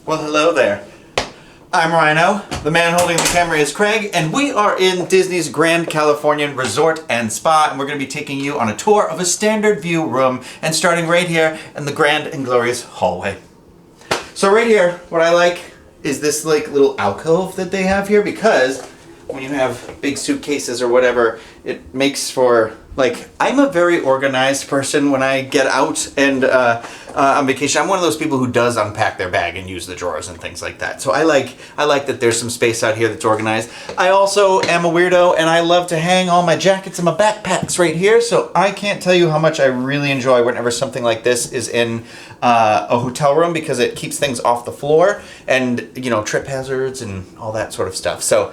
Well, hello there. I'm Rhino. The man holding the camera is Craig, and we are in Disney's Grand Californian Resort and Spa, and we're going to be taking you on a tour of a standard view room, and starting right here in the grand and glorious hallway. So right here, what I like is this like little alcove that they have here, because when you have big suitcases or whatever, it makes for, like, I'm a very organized person when I get out and on vacation. I'm one of those people who does unpack their bag and use the drawers and things like that. So I like that there's some space out here that's organized. I also am a weirdo and I love to hang all my jackets and my backpacks right here. So I can't tell you how much I really enjoy whenever something like this is in a hotel room, because it keeps things off the floor and, you know, trip hazards and all that sort of stuff. So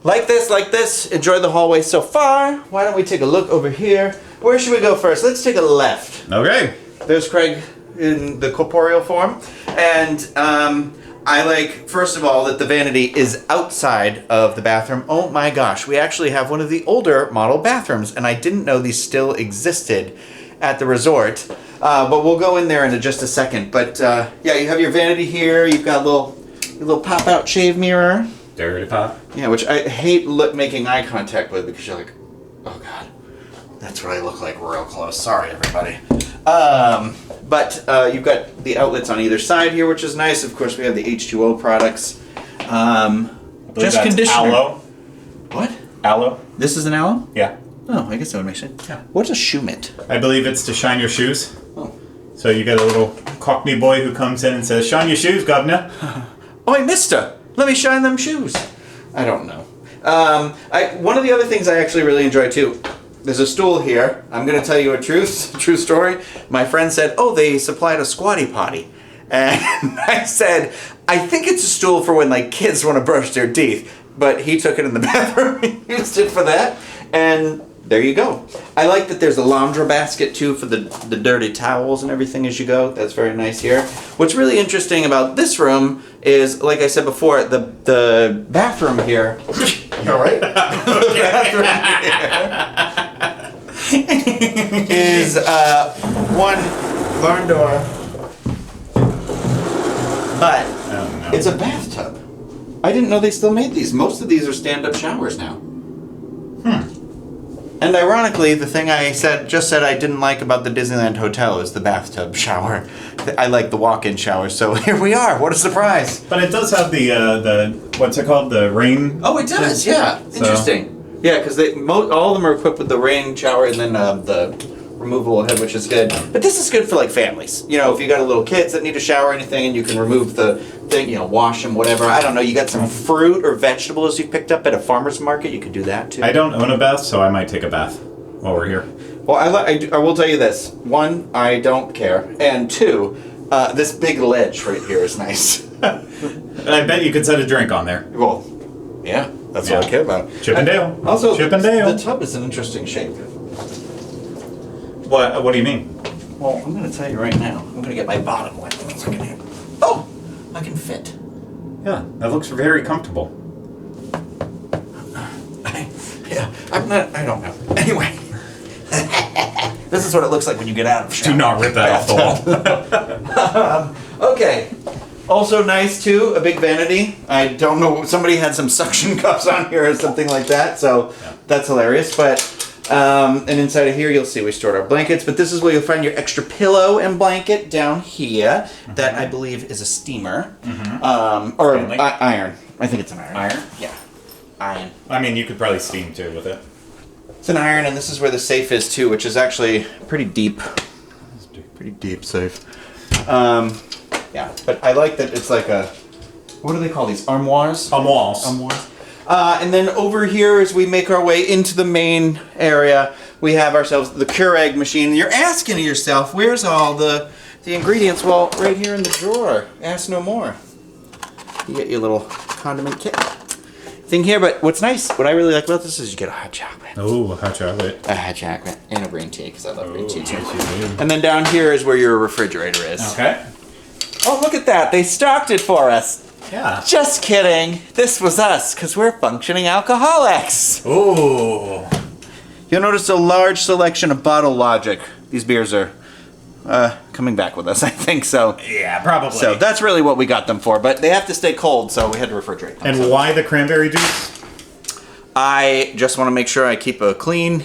like this, enjoy the hallway so far. Why don't we take a look over here? Where should we go first? Let's take a left. Okay. There's Craig in the corporeal form. And I like, first of all, that the vanity is outside of the bathroom. Oh my gosh, we actually have one of the older model bathrooms, and I didn't know these still existed at the resort. But we'll go in there in just a second. But yeah, you have your vanity here. You've got a little pop-out shave mirror. Dirty pop. Yeah, which I hate making eye contact with, because you're like, oh god, that's what I look like real close. Sorry, everybody. But you've got the outlets on either side here, which is nice. Of course, we have the H2O products. Just conditioner. Aloe. What? Aloe. This is an aloe? Yeah. Oh, I guess that would make sense. Yeah. What's a shoe mitt? I believe it's to shine your shoes. Oh. So you get a little Cockney boy who comes in and says, "Shine your shoes, governor." Oi, mister, let me shine them shoes. I don't know. One of the other things I actually really enjoy too, there's a stool here. I'm going to tell you a true story. My friend said, oh, they supplied a squatty potty. And I said, I think it's a stool for when like kids want to brush their teeth. But he took it in the bathroom and used it for that. And there you go. I like that there's a laundry basket too for the dirty towels and everything as you go. That's very nice here. What's really interesting about this room is, like I said before, the bathroom here. You all right? The bathroom here is one barn door, but it's a bathtub. I didn't know they still made these. Most of these are stand-up showers now. And ironically, the thing I just said I didn't like about the Disneyland Hotel is the bathtub shower. I like the walk-in shower, so here we are. What a surprise! But it does have the what's it called? The rain. Oh, it does. Yeah, interesting. Yeah, because all of them are equipped with the rain shower and then the removable head, which is good. But this is good for like families. You know, if you got a little kids that need a shower or anything, and you can remove the thing, you know, wash them, whatever. I don't know. You got some fruit or vegetables you picked up at a farmer's market. You could do that too. I don't own a bath, so I might take a bath while we're here. Well, I will tell you this. One, I don't care, and two, this big ledge right here is nice. I bet you could set a drink on there. Well, yeah, that's what I care about. Chip and Dale. Also, Chip and Dale. The tub is an interesting shape. What do you mean? Well, I'm going to tell you right now. I'm going to get my bottom wet. Oh, I can fit. Yeah, that looks very comfortable. I don't know. Anyway. This is what it looks like when you get out of shower. Do not rip that off the wall. Okay. Also nice too, a big vanity. I don't know, somebody had some suction cups on here or something like that, so that's hilarious. But and inside of here you'll see we stored our blankets, but this is where you'll find your extra pillow and blanket down here. That I believe is a steamer. Or iron. I think it's an iron. Iron? Yeah. Iron. I mean, you could probably steam too with it. It's an iron, and this is where the safe is too, which is actually pretty deep. Pretty deep safe. Yeah, but I like that it's like a, what do they call these? Armoires? Armoires. And then over here, as we make our way into the main area, we have ourselves the Keurig machine. You're asking yourself, where's all the ingredients? Well, right here in the drawer. Ask no more. You get your little condiment kit thing here, but what's nice, what I really like about this is you get a hot chocolate. Oh, hot chocolate. A hot chocolate and a green tea, because I love green tea too. Yes, and then down here is where your refrigerator is. Okay. Oh, look at that. They stocked it for us. Yeah. Just kidding. This was us, because we're functioning alcoholics. Ooh. You'll notice a large selection of Bottle Logic. These beers are coming back with us, I think so. Yeah, probably. So that's really what we got them for, but they have to stay cold, so we had to refrigerate them. And why the cranberry juice? I just want to make sure I keep a clean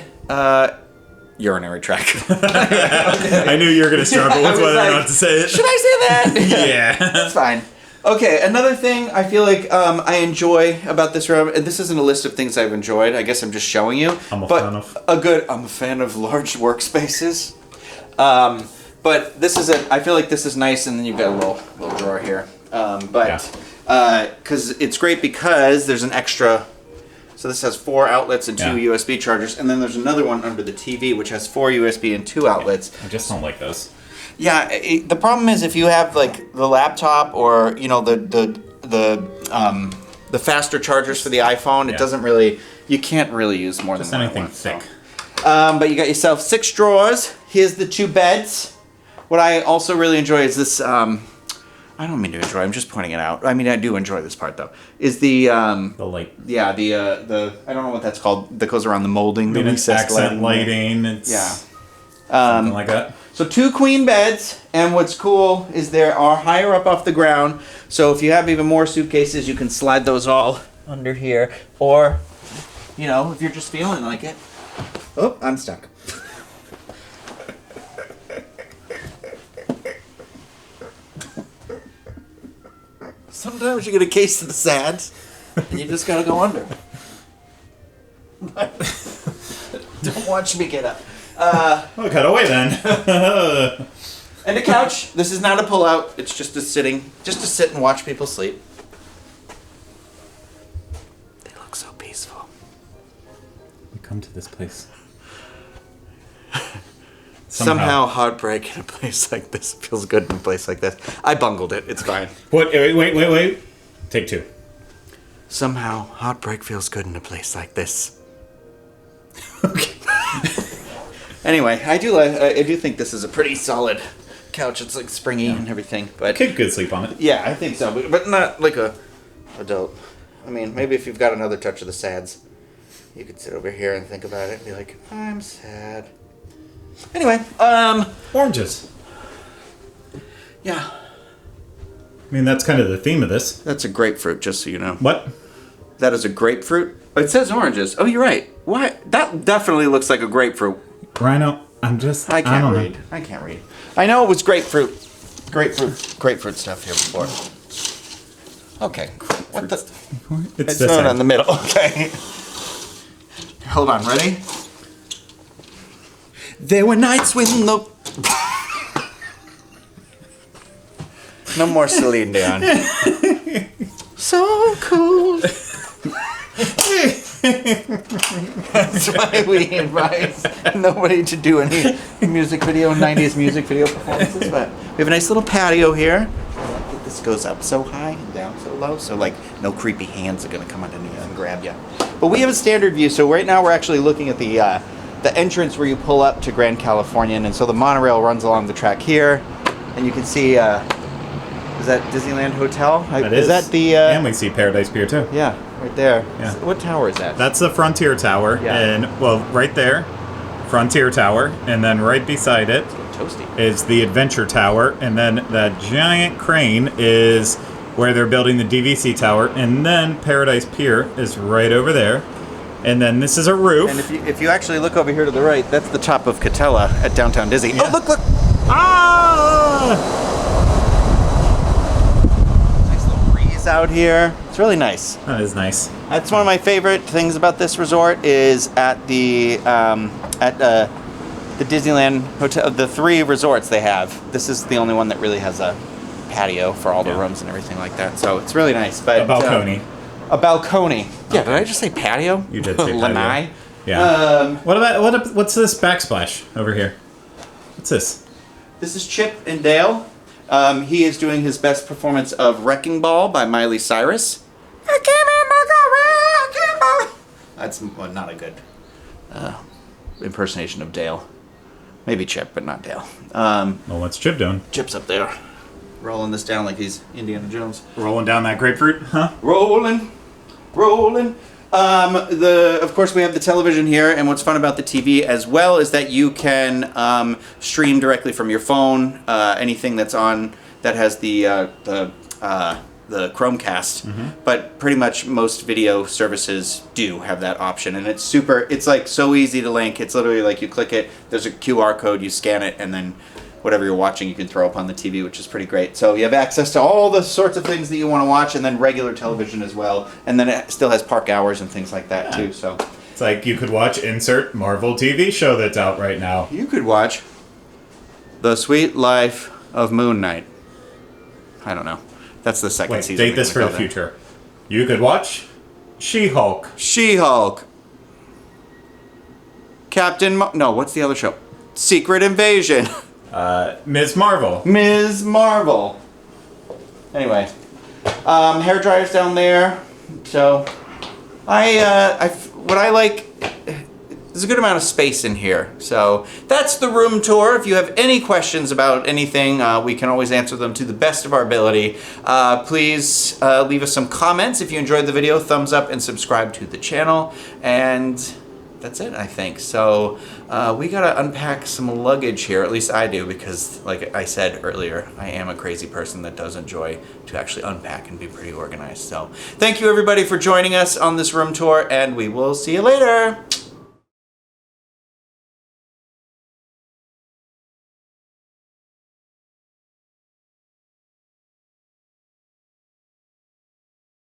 urinary tract. I knew you were going to struggle with whether or not to say it. Should I say that? Yeah. That's fine. Okay, another thing I feel like I enjoy about this room, and this isn't a list of things I've enjoyed. I guess I'm just showing you. I'm a fan of large workspaces. But this is I feel like this is nice, and then you've got a little drawer here. Because it's great because there's an extra. So this has 4 outlets and 2 USB chargers, and then there's another one under the TV which has 4 USB and 2 outlets. I just don't like those. Yeah, the problem is if you have like the laptop or the faster chargers for the iPhone, it doesn't really, you can't really use more than anything thick. But you got yourself 6 drawers. Here's the 2 beds. What I also really enjoy is this. I don't mean to enjoy. I'm just pointing it out. I mean, I do enjoy this part though. Is the light? Yeah, the I don't know what that's called. That goes around the molding. I mean, it's accent lighting. It's something like that. So 2 queen beds, and what's cool is they are higher up off the ground. So if you have even more suitcases, you can slide those all under here, or if you're just feeling like it. Oh, I'm stuck. Sometimes you get a case of the sads, and you just gotta go under. Don't watch me get up. Well, cut away then. And a couch. This is not a pull-out. It's just to sit and watch people sleep. They look so peaceful. You come to this place. Somehow heartbreak in a place like this feels good in a place like this. I bungled it. It's fine. What? Wait. Take 2. Somehow heartbreak feels good in a place like this. Okay. Anyway, I do think this is a pretty solid couch. It's like springy and everything, but Kid could sleep on it. yeah, I think so, but not like a adult. I mean, maybe if you've got another touch of the sads, you could sit over here and think about it and be like, I'm sad. Anyway, Oranges. Yeah. I mean, that's kind of the theme of this. That's a grapefruit, just so you know. What? That is a grapefruit? Oh, it says oranges. Oh, you're right. What? That definitely looks like a grapefruit. Rhino, I can't read. I can't read. I know it was grapefruit stuff here before. Okay. What the? It's not in the middle. Okay. Hold on. Ready? There were nights when the... No more Celine Dion. So cool. That's why we invite nobody to do any 90s music video performances, but we have a nice little patio here. This goes up so high and down so low, so like no creepy hands are gonna come underneath and grab you. But we have a standard view, so right now we're actually looking at the entrance where you pull up to Grand Californian, and so the monorail runs along the track here, and you can see, is that Disneyland Hotel? Is that the... and we see Paradise Pier too. Yeah, right there. Yeah. What tower is that? That's the Frontier Tower, and, well, right there, Frontier Tower, and then right beside it is the Adventure Tower, and then that giant crane is where they're building the DVC Tower, and then Paradise Pier is right over there. And then this is a roof. And if you actually look over here to the right, that's the top of Catella at Downtown Disney. Yeah. Oh, look! Ah! Nice little breeze out here. It's really nice. That is nice. That's one of my favorite things about this resort is at the Disneyland Hotel. The 3 resorts they have, this is the only one that really has a patio for all the rooms and everything like that. So it's really nice. But A balcony. A balcony. Yeah, did I just say patio? You did say patio. Lanai. Yeah. What's this backsplash over here? What's this? This is Chip and Dale. He is doing his best performance of Wrecking Ball by Miley Cyrus. I can't remember the wrecking ball. That's not a good impersonation of Dale. Maybe Chip, but not Dale. Well, what's Chip doing? Chip's up there, rolling this down like he's Indiana Jones. Rolling down that grapefruit, huh? Rolling. Of course, we have the television here, and what's fun about the TV as well is that you can stream directly from your phone. Anything that's on that has the Chromecast, but pretty much most video services do have that option, and it's like so easy to link. It's literally like you click it, there's a QR code, you scan it, and then whatever you're watching you can throw up on the TV, which is pretty great. So you have access to all the sorts of things that you want to watch, and then regular television as well, and then it still has park hours and things like that too. So it's like you could watch insert Marvel TV show that's out right now. You could watch The Sweet Life of Moon Knight. I don't know. That's the second season. Date this for the future. You could watch She-Hulk. She-Hulk. No, what's the other show? Secret Invasion. Ms. Marvel. Ms. Marvel. Anyway, hair dryer's down there. So, what I like, there's a good amount of space in here. So that's the room tour. If you have any questions about anything, we can always answer them to the best of our ability. Please leave us some comments. If you enjoyed the video, thumbs up and subscribe to the channel. And that's it, I think. So we gotta unpack some luggage here, at least I do, because like I said earlier, I am a crazy person that does enjoy to actually unpack and be pretty organized. So thank you everybody for joining us on this room tour, and we will see you later.